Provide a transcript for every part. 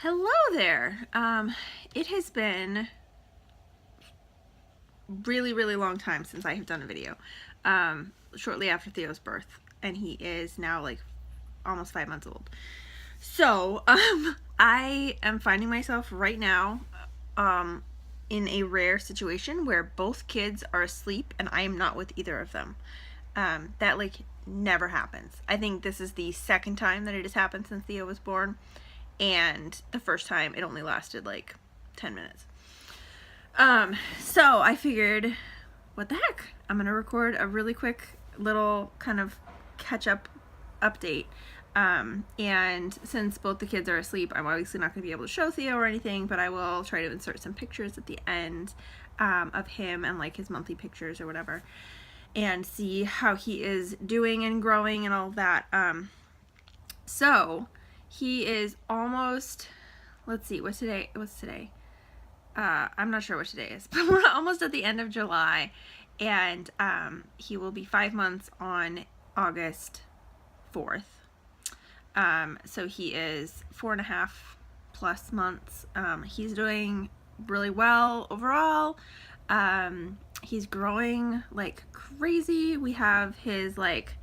Hello there. It has been really long time since I have done a video. Shortly after Theo's birth, and he is now like almost 5 months old. So, I am finding myself right now, in a rare situation where both kids are asleep and I am not with either of them. That like never happens. I think this is the second time that it has happened since Theo was born, and the first time it only lasted like 10 minutes. So I figured, what the heck? I'm gonna record a really quick little kind of catch up update. And since both the kids are asleep, I'm obviously not gonna be able to show Theo or anything, but I will try to insert some pictures at the end of him and like his monthly pictures or whatever, and see how he is doing and growing and all of that. So he is almost, let's see, what's today? I'm not sure what today is, but we're almost at the end of July, and he will be 5 months on August 4th. So he is 4.5 plus months. He's doing really well overall. He's growing like crazy. We have his like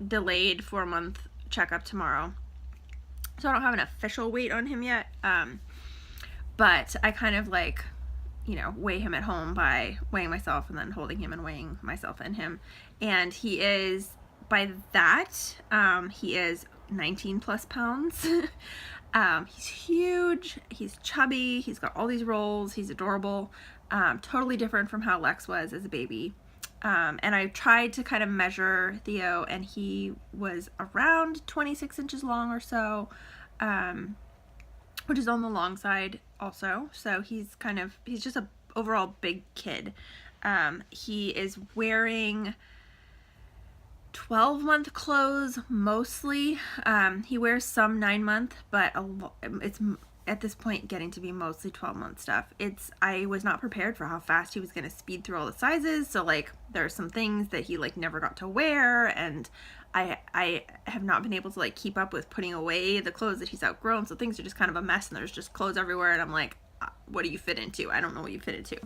delayed 4-month checkup tomorrow, so I don't have an official weight on him yet. But I kind of like, weigh him at home by weighing myself and then holding him and weighing myself and him. And he is, by that, he is 19 plus pounds. He's huge, he's chubby, he's got all these rolls, he's adorable. Totally different from how Lex was as a baby. And I tried to kind of measure Theo, and he was around 26 inches long or so, which is on the long side also. So he's just a overall big kid. He is wearing 12-month clothes mostly. He wears some 9-month, but it's at this point getting to be mostly 12-month stuff. I was not prepared for how fast he was going to speed through all the sizes. So like there are some things that he like never got to wear, and I have not been able to like keep up with putting away the clothes that he's outgrown. So things are just kind of a mess, and there's just clothes everywhere, and I'm like, what do you fit into? I don't know what you fit into.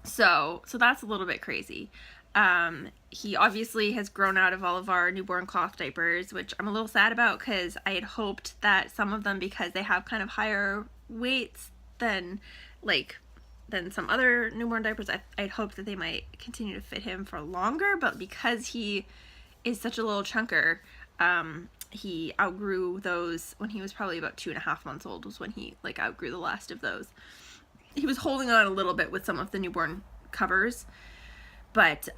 So that's a little bit crazy. He obviously has grown out of all of our newborn cloth diapers, which I'm a little sad about, because I had hoped that some of them, because they have kind of higher weights than some other newborn diapers, I'd hoped that they might continue to fit him for longer. But because he is such a little chunker, he outgrew those when he was probably about 2.5 months old, was when he like outgrew the last of those. He was holding on a little bit with some of the newborn covers, but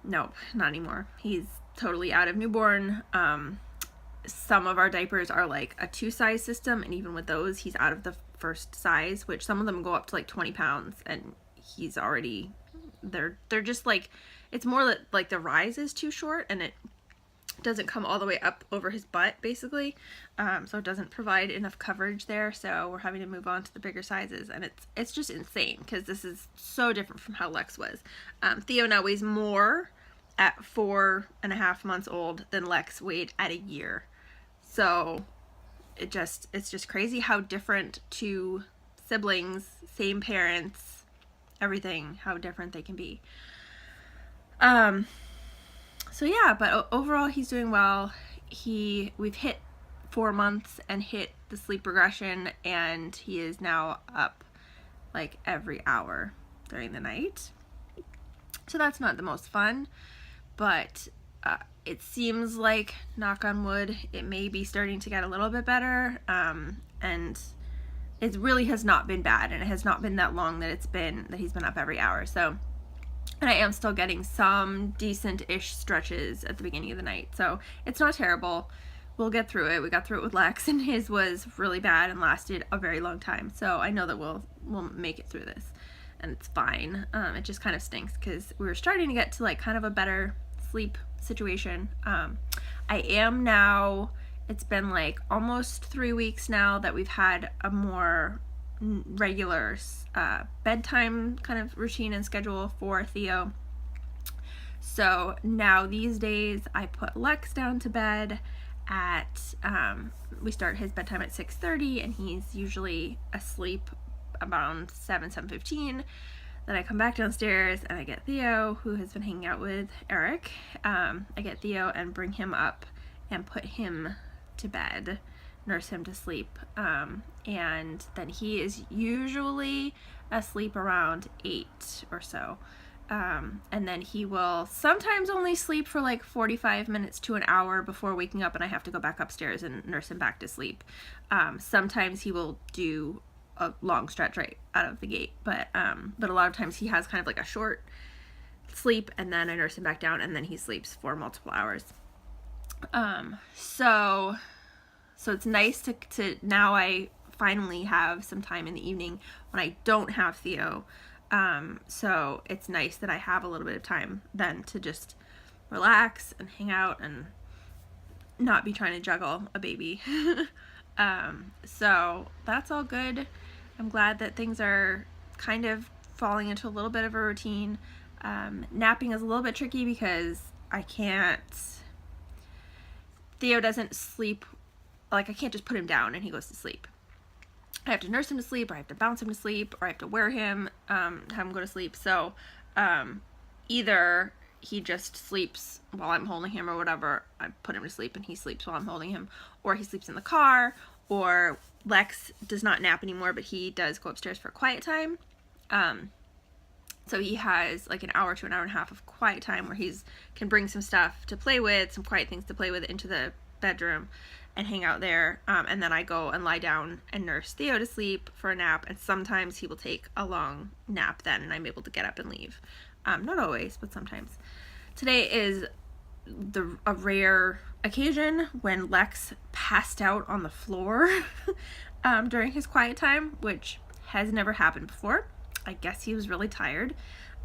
nope, not anymore. He's totally out of newborn. Some of our diapers are like a 2-size system, and even with those, he's out of the first size, which some of them go up to like 20 pounds, and he's already, they're just like, it's more that like the rise is too short, and it doesn't come all the way up over his butt basically, so it doesn't provide enough coverage there. So we're having to move on to the bigger sizes, and it's just insane because this is so different from how Lex was. Theo now weighs more at 4.5 months old than Lex weighed at a year. So it's just crazy how different two siblings, same parents, everything, how different they can be. So yeah, but overall he's doing well. We've hit 4 months and hit the sleep regression, and he is now up like every hour during the night. So that's not the most fun, but it seems like, knock on wood, it may be starting to get a little bit better. And it really has not been bad, and it has not been that long that he's been up every hour. So, and I am still getting some decent-ish stretches at the beginning of the night. So it's not terrible. We'll get through it. We got through it with Lex, and his was really bad and lasted a very long time. So I know that we'll make it through this, and it's fine. It just kind of stinks because we were starting to get to like kind of a better sleep situation. I am now, it's been like almost 3 weeks now that we've had a more regular bedtime kind of routine and schedule for Theo. So now these days I put Lex down to bed at we start his bedtime at 6:30, and he's usually asleep around 7:15. Then I come back downstairs and I get Theo, who has been hanging out with Eric. I get Theo and bring him up and put him to bed, nurse him to sleep, and then he is usually asleep around 8 or so. And then he will sometimes only sleep for like 45 minutes to an hour before waking up, and I have to go back upstairs and nurse him back to sleep. Sometimes he will do a long stretch right out of the gate, but a lot of times he has kind of like a short sleep, and then I nurse him back down, and then he sleeps for multiple hours. So it's nice to now I finally have some time in the evening when I don't have Theo. So it's nice that I have a little bit of time then to just relax and hang out and not be trying to juggle a baby. So that's all good. I'm glad that things are kind of falling into a little bit of a routine. Napping is a little bit tricky because Theo doesn't sleep, like I can't just put him down and he goes to sleep. I have to nurse him to sleep, or I have to bounce him to sleep, or I have to wear him, have him go to sleep. So either he just sleeps while I'm holding him or whatever, I put him to sleep and he sleeps while I'm holding him, or he sleeps in the car, or Lex does not nap anymore, but he does go upstairs for quiet time. So he has like an hour to an hour and a half of quiet time where he can bring some stuff to play with, some quiet things to play with into the bedroom and hang out there. And then I go and lie down and nurse Theo to sleep for a nap. And sometimes he will take a long nap then, and I'm able to get up and leave. Not always, but sometimes. Today is a rare occasion when Lex passed out on the floor during his quiet time, which has never happened before. I guess he was really tired.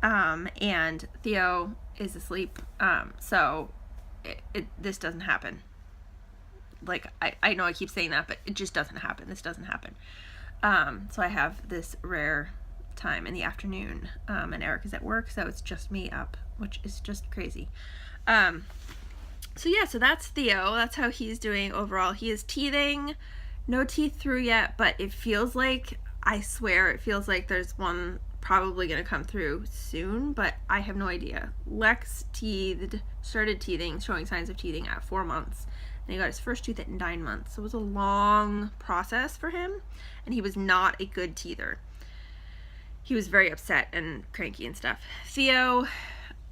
And Theo is asleep. So this doesn't happen. Like, I know I keep saying that, but it just doesn't happen. This doesn't happen. So I have this rare time in the afternoon, and Eric is at work, so it's just me up, which is just crazy. So that's Theo. That's how he's doing overall. He is teething, no teeth through yet, but it feels like, I swear, it feels like there's one probably going to come through soon, but I have no idea. Lex started teething, showing signs of teething at 4 months. And he got his first tooth at 9 months. So it was a long process for him, and he was not a good teether. He was very upset and cranky and stuff. Theo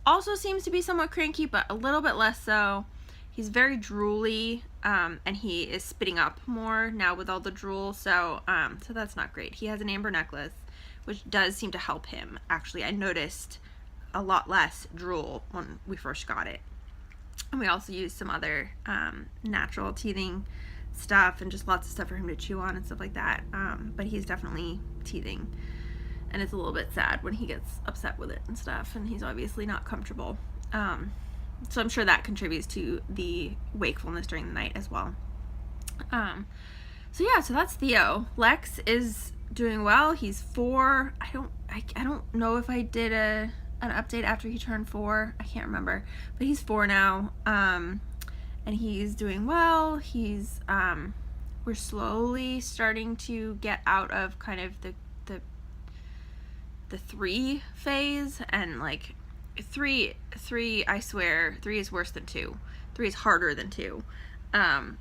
also seems to be somewhat cranky, but a little bit less so. He's very drooly, and he is spitting up more now with all the drool, so that's not great. He has an amber necklace, which does seem to help him. Actually, I noticed a lot less drool when we first got it. And we also used some other natural teething stuff and just lots of stuff for him to chew on and stuff like that. But he's definitely teething. And it's a little bit sad when he gets upset with it and stuff. And he's obviously not comfortable. So I'm sure that contributes to the wakefulness during the night as well. So that's Theo. Lex is doing well. He's 4. I don't know if I did an update after he turned 4. I can't remember, but he's 4 now, and he's doing well. We're slowly starting to get out of kind of the 3 phase, and like 3, I swear 3 is worse than 2. 3 is harder than 2,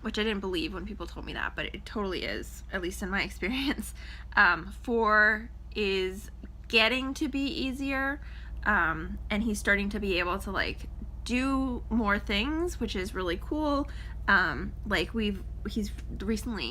which I didn't believe when people told me that, but it totally is, at least in my experience. 4 is getting to be easier. And he's starting to be able to like do more things, which is really cool. Like he's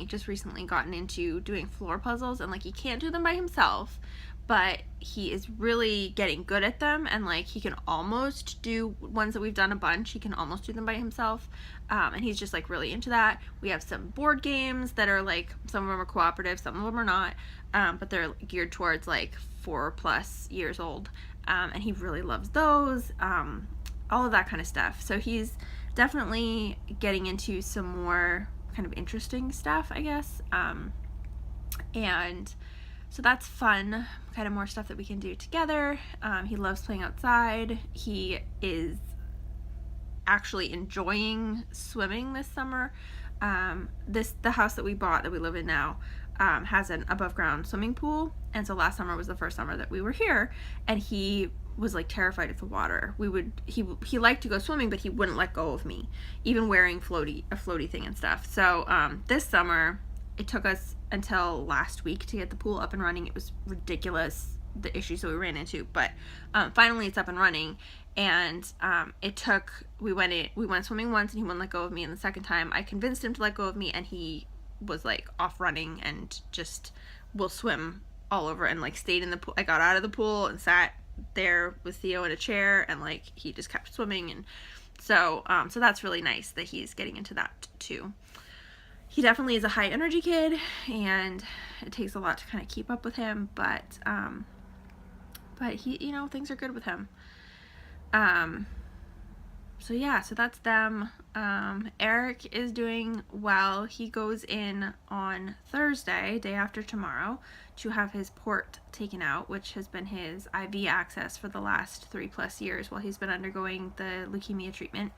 just recently gotten into doing floor puzzles, and like he can't do them by himself, but he is really getting good at them, and like he can almost do ones that we've done a bunch. He can almost do them by himself, and he's just like really into that. We have some board games that are like, some of them are cooperative, some of them are not, but they're geared towards like 4+ years old. And he really loves those, all of that kind of stuff. So he's definitely getting into some more kind of interesting stuff, I guess. And so that's fun, kind of more stuff that we can do together. He loves playing outside. He is actually enjoying swimming this summer. The house that we bought, that we live in now, has an above ground swimming pool, and so last summer was the first summer that we were here, and he was like terrified of the water. He liked to go swimming, but he wouldn't let go of me, even wearing a floaty thing and stuff. So this summer it took us until last week to get the pool up and running. It was ridiculous, the issues that we ran into, but finally it's up and running. And we went swimming once and he wouldn't let go of me, and the second time I convinced him to let go of me, and he was like off running and just will swim all over, and like stayed in the pool. I got out of the pool and sat there with Theo in a chair, and like he just kept swimming. And so that's really nice that he's getting into that too. He definitely is a high energy kid, and it takes a lot to kind of keep up with him, but he, you know, things are good with him. So yeah, so that's them. Eric is doing well. He goes in on Thursday, day after tomorrow, to have his port taken out, which has been his IV access for the last 3+ years while he's been undergoing the leukemia treatment.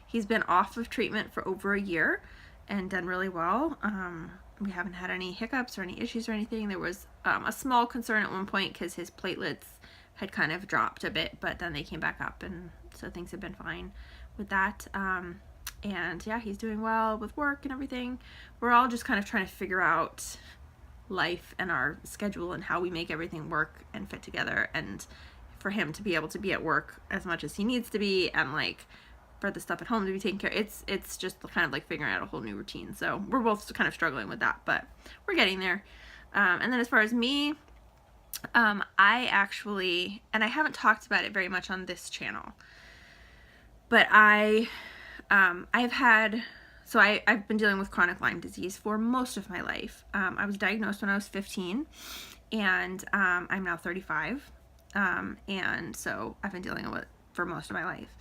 He's been off of treatment for over a year and done really well. We haven't had any hiccups or any issues or anything. There was a small concern at one point because his platelets had kind of dropped a bit, but then they came back up, and so things have been fine with that. And yeah, he's doing well with work and everything. We're all just kind of trying to figure out life and our schedule and how we make everything work and fit together, and for him to be able to be at work as much as he needs to be, and like for the stuff at home to be taken care of. It's just kind of like figuring out a whole new routine. So we're both kind of struggling with that, but we're getting there. And then as far as me, I actually, and I haven't talked about it very much on this channel, but I've been dealing with chronic Lyme disease for most of my life. I was diagnosed when I was 15, and I'm now 35, and so I've been dealing with it for most of my life.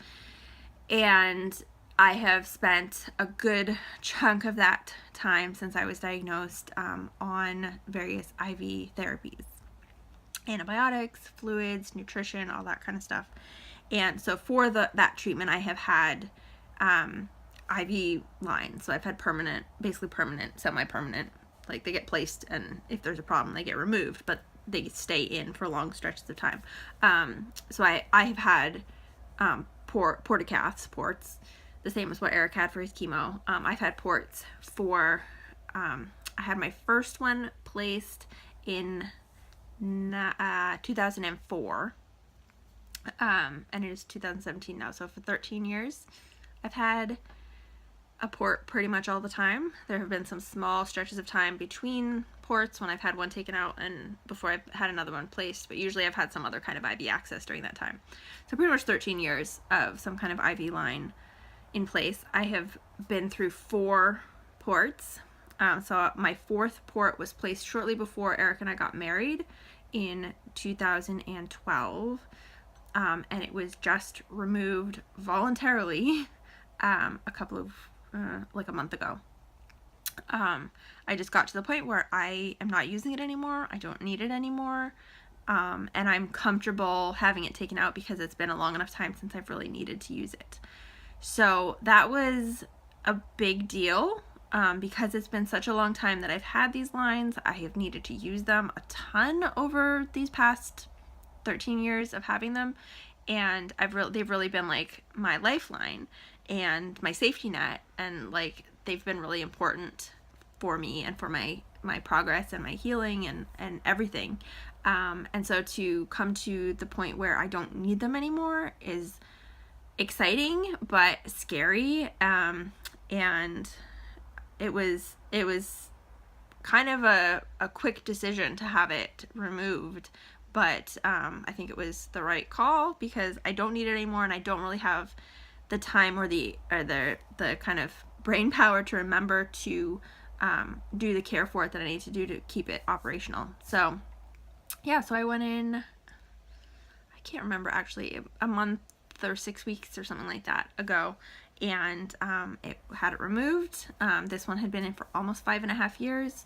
And I have spent a good chunk of that time since I was diagnosed on various IV therapies, antibiotics, fluids, nutrition, all that kind of stuff. And so for that treatment, I have had IV lines. So I've had basically permanent, semi-permanent, like they get placed, and if there's a problem, they get removed, but they stay in for long stretches of time. So I have had ports, the same as what Eric had for his chemo. I've had ports for, I had my first one placed in 2004, and it is 2017 now, so for 13 years I've had a port pretty much all the time. There have been some small stretches of time between ports when I've had one taken out and before I've had another one placed, but usually I've had some other kind of IV access during that time. So pretty much 13 years of some kind of IV line in place. I have been through 4 ports. So my 4th port was placed shortly before Eric and I got married in 2012, and it was just removed voluntarily like a month ago. I just got to the point where I am not using it anymore. I don't need it anymore. And I'm comfortable having it taken out because it's been a long enough time since I've really needed to use it. So that was a big deal, because it's been such a long time that I've had these lines. I have needed to use them a ton over these past 13 years of having them, and they've really been like my lifeline and my safety net, and like they've been really important for me and for my progress and my healing and everything. And so to come to the point where I don't need them anymore is exciting but scary. And it was kind of a quick decision to have it removed, but I think it was the right call because I don't need it anymore, and I don't really have the time or the kind of brain power to remember to do the care for it that I need to do to keep it operational. So yeah, so I went in, I can't remember actually, a month or 6 weeks or something like that ago, and it had it removed. This one had been in for almost 5.5 years,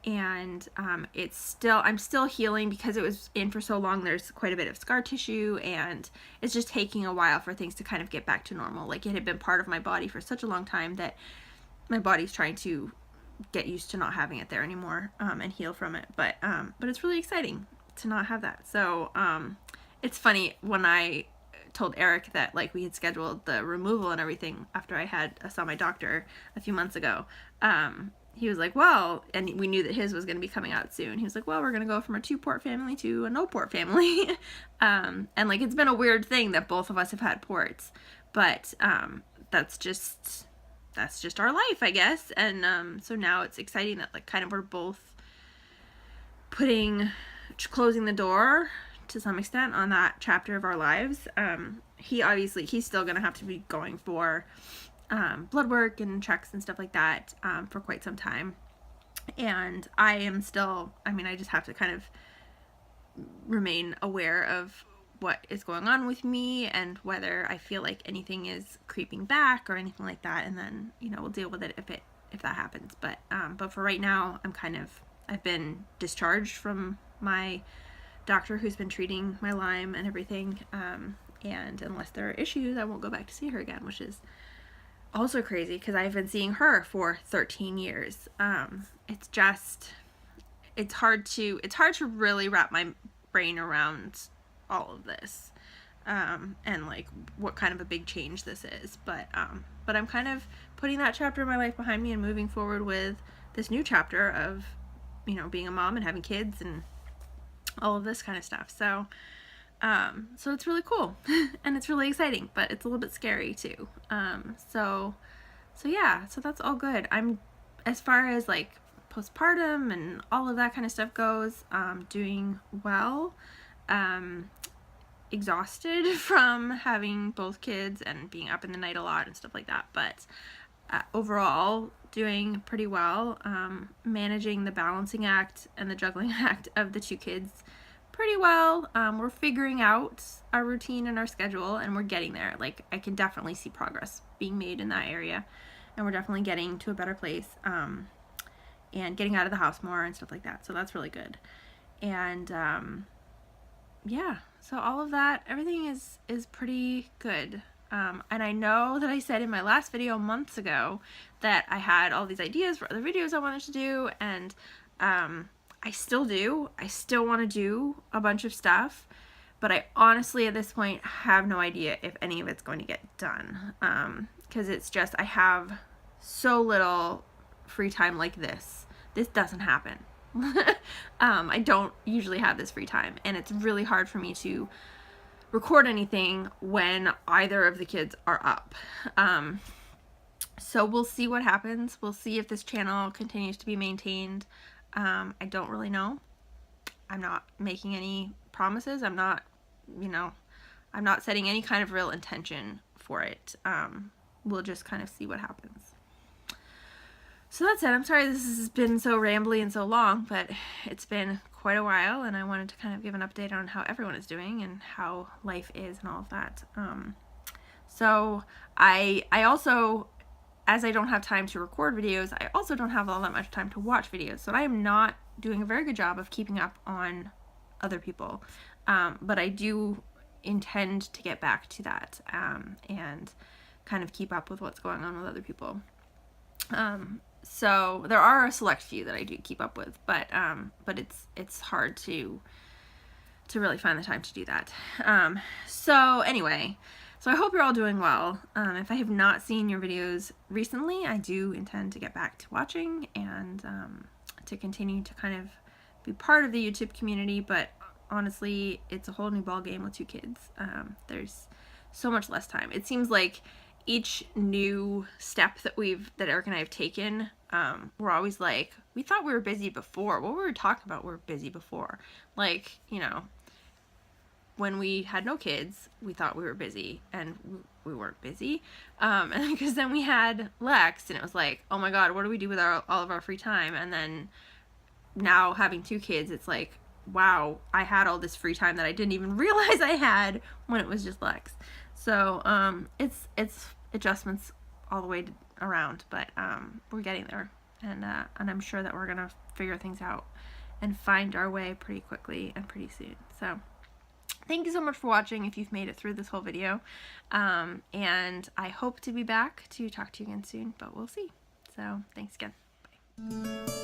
and I'm still healing because it was in for so long. There's quite a bit of scar tissue, and it's just taking a while for things to kind of get back to normal. Like, it had been part of my body for such a long time that my body's trying to get used to not having it there anymore, and heal from it. But it's really exciting to not have that. So it's funny, when I told Eric that, like, we had scheduled the removal and everything after I saw my doctor a few months ago, he was like, well, and we knew that his was going to be coming out soon. He was like, well, we're going to go from a 2-port family to a no-port family. And, like, it's been a weird thing that both of us have had ports, but that's just our life, I guess. And so now it's exciting that, like, kind of we're both closing the door to some extent on that chapter of our lives. He's still going to have to be going for blood work and checks and stuff like that for quite some time. And I am still, I just have to kind of remain aware of what is going on with me and whether I feel like anything is creeping back or anything like that. And then, we'll deal with it if that happens. But for right now, I've been discharged from my doctor who's been treating my Lyme and everything. And unless there are issues, I won't go back to see her again, which is also crazy because I've been seeing her for 13 years. It's hard to really wrap my brain around all of this, and like what kind of a big change this is. But I'm kind of putting that chapter of my life behind me and moving forward with this new chapter of, being a mom and having kids and all of this kind of stuff. So it's really cool and it's really exciting, but it's a little bit scary too. So that's all good. As far as like postpartum and all of that kind of stuff goes, doing well. Exhausted from having both kids and being up in the night a lot and stuff like that, but overall doing pretty well. Managing the balancing act and the juggling act of the 2 kids pretty well. We're figuring out our routine and our schedule, and we're getting there. Like, I can definitely see progress being made in that area, and we're definitely getting to a better place, and getting out of the house more and stuff like that. So that's really good. And so all of that, everything is pretty good. And I know that I said in my last video months ago that I had all these ideas for other videos I wanted to do, and I still do. I still want to do a bunch of stuff, but I honestly at this point have no idea if any of it's going to get done, because it's just, I have so little free time like this. This doesn't happen. I don't usually have this free time, and it's really hard for me to record anything when either of the kids are up. So we'll see what happens. We'll see if this channel continues to be maintained. I don't really know. I'm not making any promises. I'm not setting any kind of real intention for it. We'll just kind of see what happens. So that's it. I'm sorry this has been so rambly and so long, but it's been quite a while, and I wanted to kind of give an update on how everyone is doing and how life is and all of that. So I also, as I don't have time to record videos, I also don't have all that much time to watch videos. So I am not doing a very good job of keeping up on other people. But I do intend to get back to that, and kind of keep up with what's going on with other people. So there are a select few that I do keep up with, but it's hard to really find the time to do that. So anyway, so I hope you're all doing well. If I have not seen your videos recently, I do intend to get back to watching and to continue to kind of be part of the YouTube community, but honestly, it's a whole new ball game with 2 kids. There's so much less time. It seems like each new step that Eric and I have taken, we're always like, we thought we were busy before. What we were talking about, we were busy before. Like, when we had no kids, we thought we were busy, and we weren't busy. Because then we had Lex, and it was like, oh my God, what do we do with all of our free time? And then now having 2 kids, it's like, wow, I had all this free time that I didn't even realize I had when it was just Lex. So, it's adjustments all the way around, but we're getting there. and I'm sure that we're gonna figure things out and find our way pretty quickly and pretty soon. So thank you so much for watching if you've made it through this whole video, and I hope to be back to talk to you again soon, but we'll see. So thanks again. Bye.